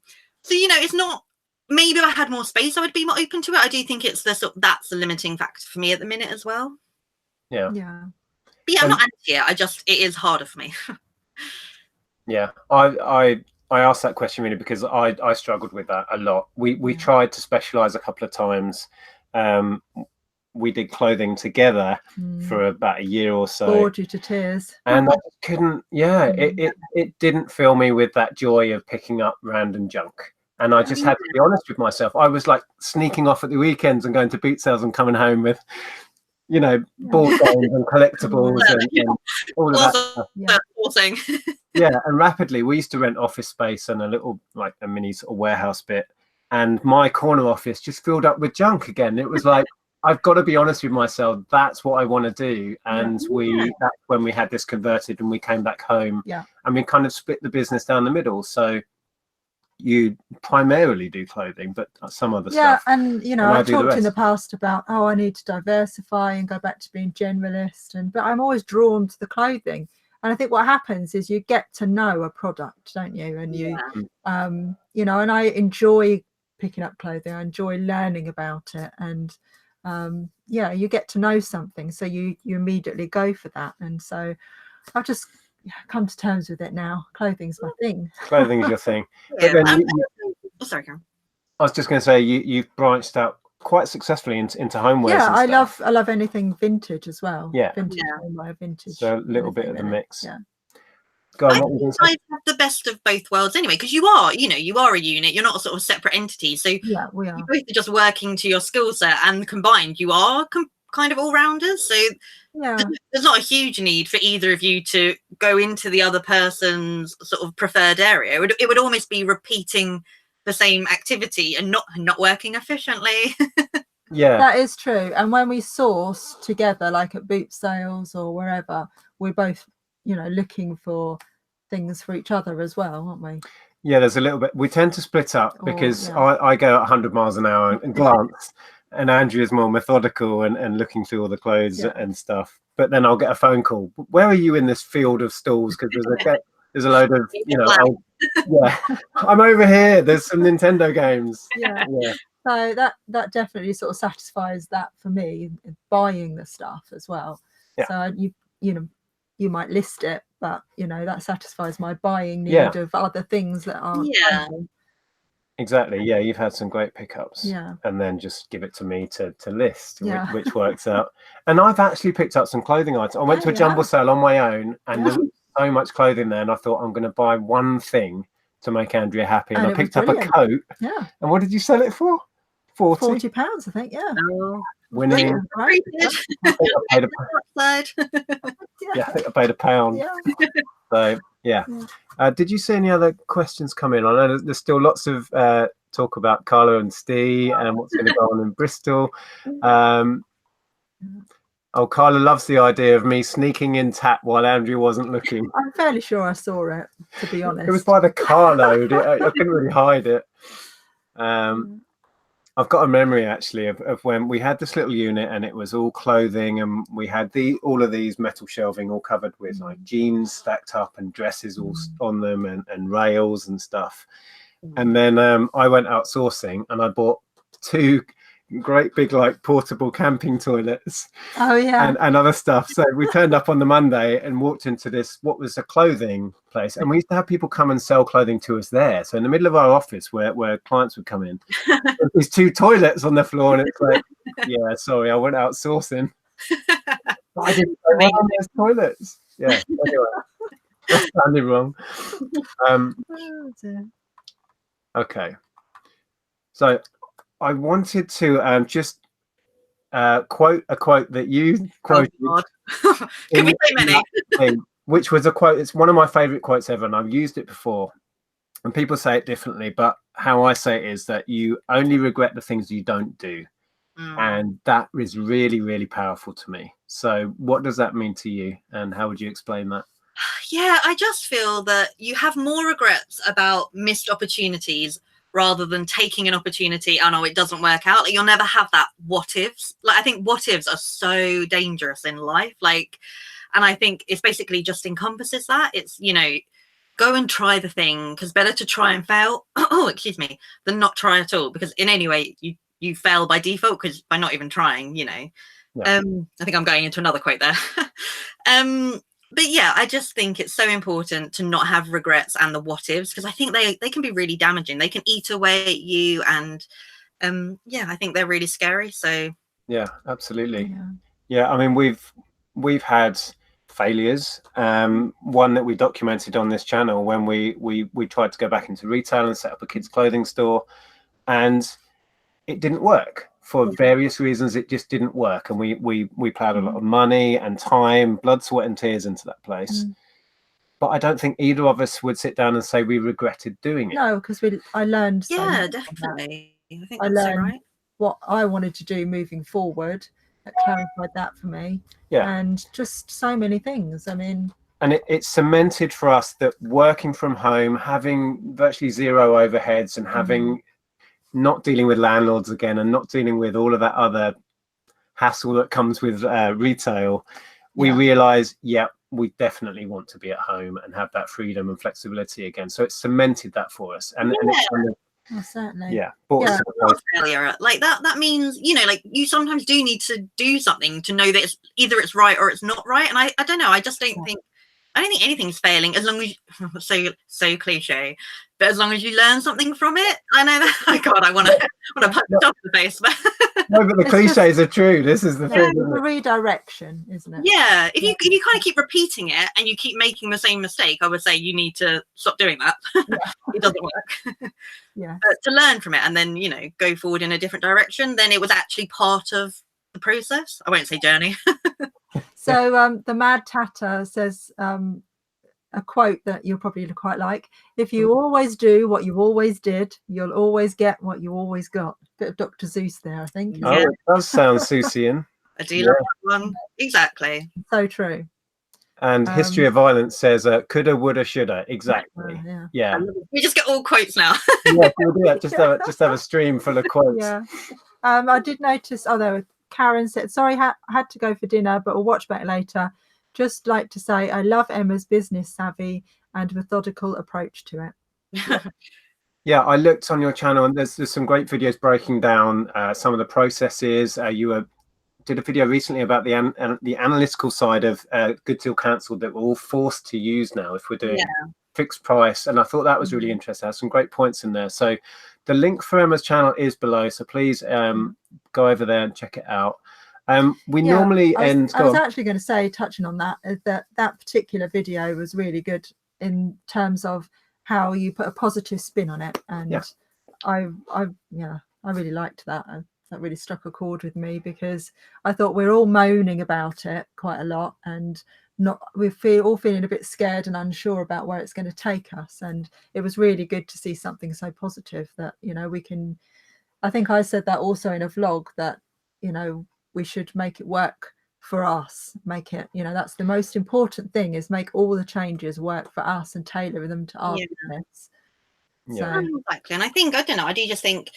it's not, maybe if I had more space I would be more open to it. I do think it's that's the limiting factor for me at the minute as well. Yeah. But yeah, I'm not anti it. It is harder for me. Yeah, I asked that question really because I struggled with that a lot. We tried to specialize a couple of times. We did clothing together for about a year or so. Bored you to tears. And I just couldn't, it didn't fill me with that joy of picking up random junk. And I just had to be honest with myself. I was like sneaking off at the weekends and going to boot sales and coming home with, board games and collectibles and all of that stuff. Yeah, and rapidly we used to rent office space and a little, like a mini sort of warehouse bit. And my corner office just filled up with junk again. It was like, I've got to be honest with myself. That's what I want to do. And that's when we had this converted and we came back home. Yeah. And we kind of split the business down the middle. So you primarily do clothing, but some other stuff. Yeah, and I've talked in the past about, I need to diversify and go back to being generalist, but I'm always drawn to the clothing. And I think what happens is you get to know a product, don't you? And you, and I enjoy picking up clothing. I enjoy learning about it, and you get to know something, so you immediately go for that. And so I've just come to terms with it now. Clothing's my thing. Clothing's your thing. But then sorry, Karen. I was just going to say you've branched out quite successfully into homewares. Yeah, I love anything vintage as well. Yeah, vintage homeware, vintage. So a little bit of the mix. Yeah. Go on, I think I have the best of both worlds anyway, because you are a unit. You're not a sort of separate entity. So yeah, we are. You both are just working to your skill set, and combined, you are kind of all rounders. So there's not a huge need for either of you to go into the other person's sort of preferred area. It would almost be repeating the same activity and not working efficiently. Yeah, that is true. And when we source together, like at boot sales or wherever, we're both looking for things for each other as well, aren't we? Yeah, there's a little bit. We tend to split up because I go at 100 miles an hour and glance, and Andrea's more methodical and looking through all the clothes and stuff. But then I'll get a phone call. Where are you in this field of stalls? Because there's a load of I'm over here. There's some Nintendo games. Yeah. So that definitely sort of satisfies that for me, buying the stuff as well. Yeah. So you might list it, but that satisfies my buying need of other things that aren't. Exactly. Yeah, you've had some great pickups. Yeah. And then just give it to me to list, which works out. And I've actually picked up some clothing items. I went to a jumble sale on my own, and there was so much clothing there, and I thought I'm going to buy one thing to make Andrea happy. And I picked up a coat. Yeah. And what did you sell it for? £40, I think. Yeah. Winning. Right. I think I paid £1. Yeah. So did you see any other questions come in? I know there's still lots of talk about Carla and Steve and what's going to go on in Bristol. Carla loves the idea of me sneaking in tap while Andrew wasn't looking. I'm fairly sure I saw it, to be honest. It was by the carload. I couldn't really hide it. I've got a memory actually of when we had this little unit and it was all clothing, and we had all of these metal shelving all covered with like jeans stacked up and dresses all on them and rails and stuff. And then I went outsourcing and I bought 2 great big like portable camping toilets. Oh yeah. And other stuff. So we turned up on the Monday and walked into this, what was a clothing place, and we used to have people come and sell clothing to us there. So in the middle of our office where clients would come in, there's 2 toilets on the floor, and it's like, yeah, sorry, I went outsourcing. I didn't know those toilets. Yeah. Anyway, that sounded wrong. Okay. So I wanted to just quote a quote that you quoted. Can we say many? Which was a quote. It's one of my favorite quotes ever, and I've used it before. And people say it differently, but how I say it is that you only regret the things you don't do. And that is really, really powerful to me. So what does that mean to you, and how would you explain that? Yeah, I just feel that you have more regrets about missed opportunities rather than taking an opportunity. Oh no, it doesn't work out. Like, you'll never have that what ifs. Like, I think what ifs are so dangerous in life. Like, and I think it's basically just encompasses that. It's, you know, go and try the thing, because better to try and fail, oh, excuse me, than not try at all. Because in any way, you fail by default, because by not even trying, you know. Yeah. I think I'm going into another quote there. But yeah, I just think it's so important to not have regrets and the what ifs, because I think they can be really damaging. They can eat away at you, and yeah, I think they're really scary. So yeah, absolutely. Yeah, I mean, we've had failures. One that we documented on this channel when we tried to go back into retail and set up a kids' clothing store, and it didn't work for various reasons. It just didn't work, and we plowed a lot of money and time, blood, sweat and tears into that place. But I don't think either of us would sit down and say we regretted doing it. No, because I learned definitely. I think I that's learned so right. what I wanted to do moving forward. That clarified that for me. And just so many things. I mean, and it cemented for us that working from home, having virtually zero overheads, and having not dealing with landlords again, and not dealing with all of that other hassle that comes with retail, we realized, we definitely want to be at home and have that freedom and flexibility again. So it cemented that for us. And it's kind of, certainly. Failure. Like that means, you know, like you sometimes do need to do something to know that it's either it's right or it's not right. And I don't know, I just don't think anything's failing, as long as so cliche, but as long as you learn something from it. I know that. Oh God, I want to punch it off the face. But no, but the cliches are true. This is the thing. The redirection, isn't it? Yeah. If you kind of keep repeating it and you keep making the same mistake, I would say you need to stop doing that. It doesn't work. But to learn from it and then, you know, go forward in a different direction, then it was actually part of the process. I won't say journey. So the Mad Tatter says a quote that you'll probably quite like: if you always do what you always did, you'll always get what you always got. Bit of Dr. Seuss there, I think. Oh, it does sound Seussian. I do love that one. Exactly. So true. And History of Violence says coulda, woulda, shoulda. Exactly. Yeah. We just get all quotes now. Yeah, we'll do that. Just have a stream full of quotes. Yeah. I did notice, although Karen said, sorry, had to go for dinner, but we'll watch back later. Just like to say, I love Emma's business savvy and methodical approach to it. Yeah, I looked on your channel, and there's some great videos breaking down some of the processes. You did a video recently about the analytical side of Good Deal Cancelled that we're all forced to use now if we're doing fixed price, and I thought that was really interesting. There's some great points in there. So the link for Emma's channel is below, so please go over there and check it out. We normally end. I was actually going to say, touching on that, that particular video was really good in terms of how you put a positive spin on it, and I really liked that. That really struck a chord with me, because I thought we're all moaning about it quite a lot, and we're all feeling a bit scared and unsure about where it's going to take us. And it was really good to see something so positive that, you know, we can. I think I said that also in a vlog, that, you know, we should make it work for us, make it, you know, that's the most important thing, is make all the changes work for us and tailor them to our business. Exactly. And I do just think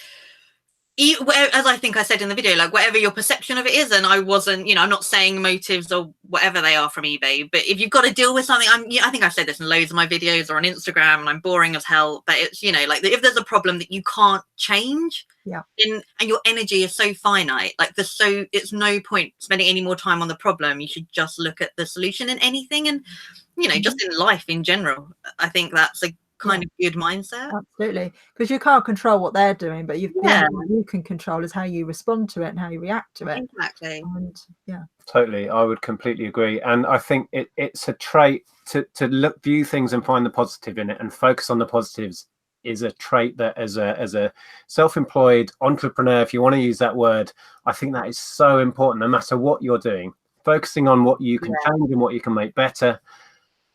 as I think I said in the video, like whatever your perception of it is, and I wasn't, you know, I'm not saying motives or whatever they are from eBay, but if you've got to deal with something, I think I've said this in loads of my videos or on Instagram, and I'm boring as hell, but it's, you know, like if there's a problem that you can't change, and your energy is so finite, like it's no point spending any more time on the problem. You should just look at the solution in anything, and you know, just in life in general. I think that's a kind of good mindset. Absolutely, because you can't control what they're doing, but what you can control is how you respond to it and how you react to it. Exactly. And totally, I would completely agree. And I think it's a trait to view things and find the positive in it and focus on the positives is a trait that as a self-employed entrepreneur, if you want to use that word, I think that is so important. No matter what you're doing, focusing on what you can change and what you can make better.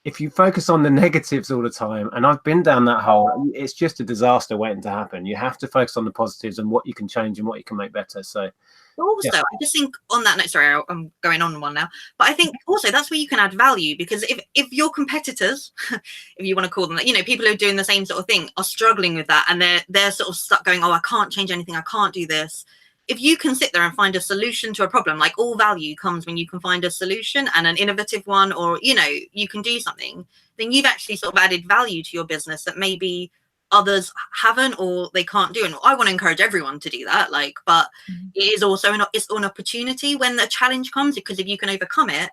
If you focus on the negatives all the time, and I've been down that hole, it's just a disaster waiting to happen. You have to focus on the positives and what you can change and what you can make better. So also, I just think on that note, sorry, I'm going on one now, but I think also that's where you can add value, because if your competitors, if you want to call them that, you know, people who are doing the same sort of thing are struggling with that, and they're sort of stuck going, oh, I can't change anything, I can't do this. If you can sit there and find a solution to a problem, like all value comes when you can find a solution and an innovative one, or, you know, you can do something, then you've actually sort of added value to your business that maybe others haven't, or they can't do. And I want to encourage everyone to do that, like, but it is also it's an opportunity when the challenge comes, because if you can overcome it,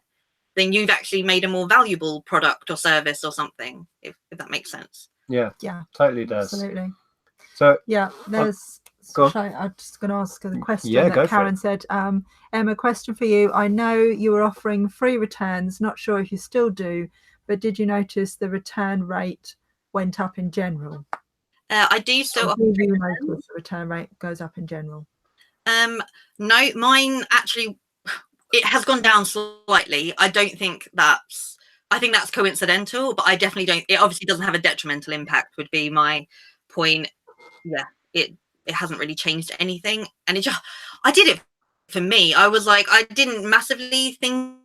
then you've actually made a more valuable product or service or something, if that makes sense. Yeah, totally does. Absolutely. So there's I'm just going to ask a question that Karen said. Emma, question for you. I know you were offering free returns, not sure if you still do, but did you notice the return rate went up in general? I do still offer free returns. The return rate goes up in general. No, mine actually, it has gone down slightly. I think that's coincidental, but I definitely don't, it obviously doesn't have a detrimental impact, would be my point. It hasn't really changed anything, and I did it for me. I was like, I didn't massively think,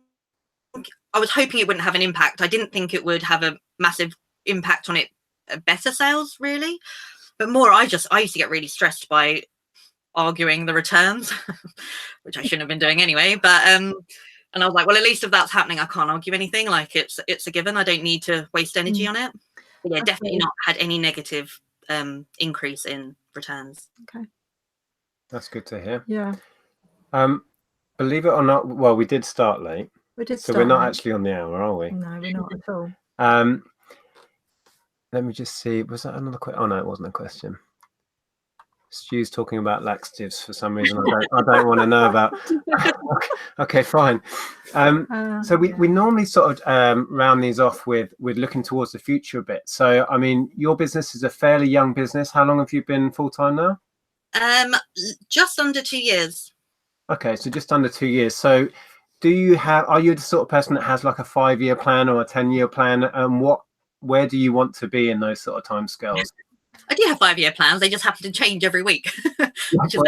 I was hoping it wouldn't have an impact. I didn't think it would have a massive impact on it, better sales really, but more I used to get really stressed by arguing the returns, which I shouldn't have been doing anyway, but and I was like, well, at least if that's happening, I can't argue anything, like it's a given, I don't need to waste energy on it. But yeah, definitely not had any negative increase in returns. Okay, that's good to hear. Yeah. Believe it or not, well, we did start late. So we're not actually on the hour, are we? No, we're not at all. Let me just see. Was that another question? Oh no, it wasn't a question. Stu's talking about laxatives for some reason I don't want to know about. Okay, fine. So we normally sort of round these off with looking towards the future a bit. So I mean, your business is a fairly young business. How long have you been full time now? Just under 2 years. Okay, so just under 2 years. So are you the sort of person that has like a 5-year plan or a 10-year plan? And where do you want to be in those sort of timescales? I do have 5-year plans. They just happen to change every week, which is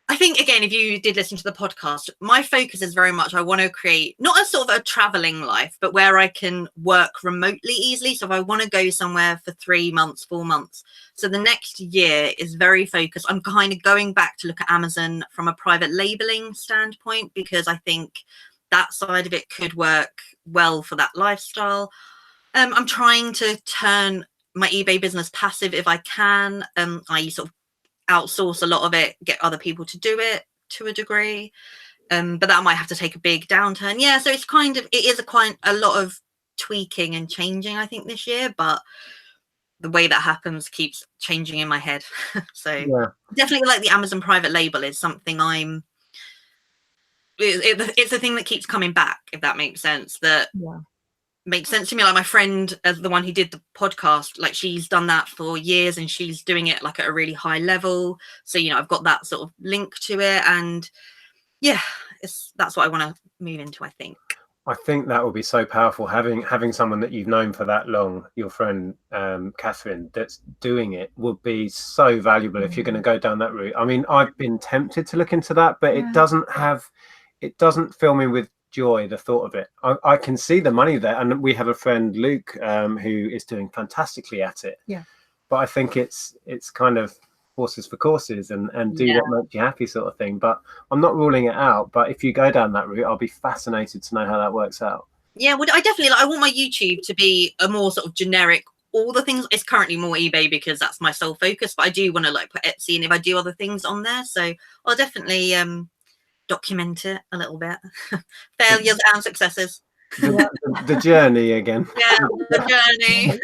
I think, again, if you did listen to the podcast, my focus is very much, I want to create not a sort of a traveling life, but where I can work remotely easily. So if I want to go somewhere for 3 months, 4 months. So the next year is very focused. I'm kind of going back to look at Amazon from a private labeling standpoint, because I think that side of it could work well for that lifestyle. I'm trying to turn my eBay business passive if I can. I sort of outsource a lot of it, get other people to do it to a degree, but that might have to take a big downturn. Yeah, so it's kind of, it is quite a lot of tweaking and changing, I think, this year, but the way that happens keeps changing in my head. So definitely, like, the Amazon private label is something it's a thing that keeps coming back, if that makes sense. That makes sense to me. Like, my friend, the one who did the podcast, like, she's done that for years and she's doing it like at a really high level. So, you know, I've got that sort of link to it, and yeah, that's what I want to move into, I think. I think that would be so powerful, having someone that you've known for that long, your friend Catherine, that's doing it, would be so valuable if you're going to go down that route. I mean, I've been tempted to look into that, but it doesn't fill me with joy, the thought of it. I can see the money there, and we have a friend, Luke, who is doing fantastically at it. but I think it's kind of horses for courses and do what makes you happy sort of thing. But I'm not ruling it out. But if you go down that route, I'll be fascinated to know how that works out. Yeah, well, I definitely I want my YouTube to be a more sort of generic. All the things, it's currently more eBay because that's my sole focus, but I do want to like put Etsy and if I do other things on there, so I'll definitely document it a little bit. Failures and successes. The journey again. Yeah, the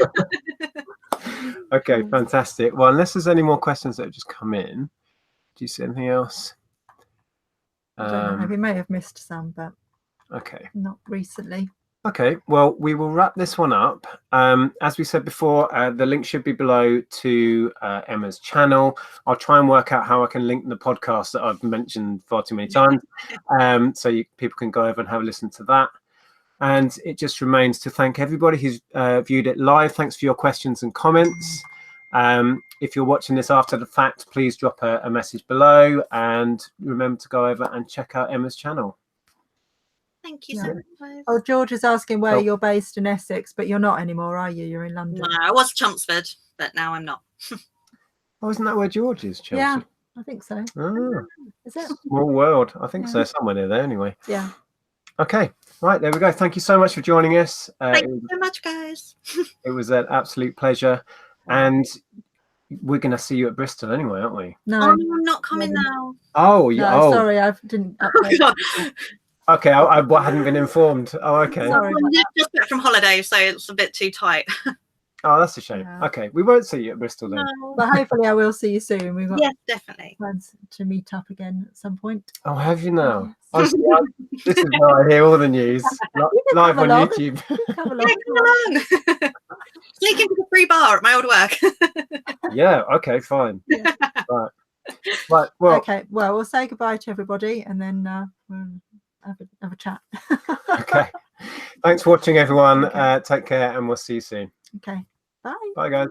journey. Okay, fantastic. Well, unless there's any more questions that have just come in, do you see anything else? I don't know. We may have missed some, but okay, not recently. Okay, well, we will wrap this one up. As we said before, the link should be below to Emma's channel. I'll try and work out how I can link the podcast that I've mentioned far too many times, so people can go over and have a listen to that. And it just remains to thank everybody who's viewed it live. Thanks for your questions and comments. If you're watching this after the fact, please drop a message below and remember to go over and check out Emma's channel. Thank you so much. Oh, George is asking where you're based in Essex, but you're not anymore, are you? You're in London. No, I was Chelmsford, but now I'm not. Oh, isn't that where George is, Chelsea? Yeah, I think so. Oh, is it? Small world. I think so. Somewhere near there anyway. Yeah. Okay. Right, there we go. Thank you so much for joining us. Thank you so much, guys. It was an absolute pleasure. And we're going to see you at Bristol anyway, aren't we? No. Oh, I'm not coming now. Oh, no, sorry, I didn't. Okay, I hadn't been informed. Oh, okay. Sorry. I'm just back from holiday, so it's a bit too tight. Oh, that's a shame. Yeah. Okay, we won't see you at Bristol then. No. But hopefully I will see you soon. We've got definitely plans to meet up again at some point. Oh, have you now? Yes. This is where I hear all the news live on YouTube. Come along. Sneak into the free bar at my old work. Yeah, okay, fine. Yeah. Right, well. Okay, well, we'll say goodbye to everybody and then we'll have a chat. Okay. Thanks for watching, everyone. Okay. Take care and we'll see you soon. Okay. Bye. Bye, guys.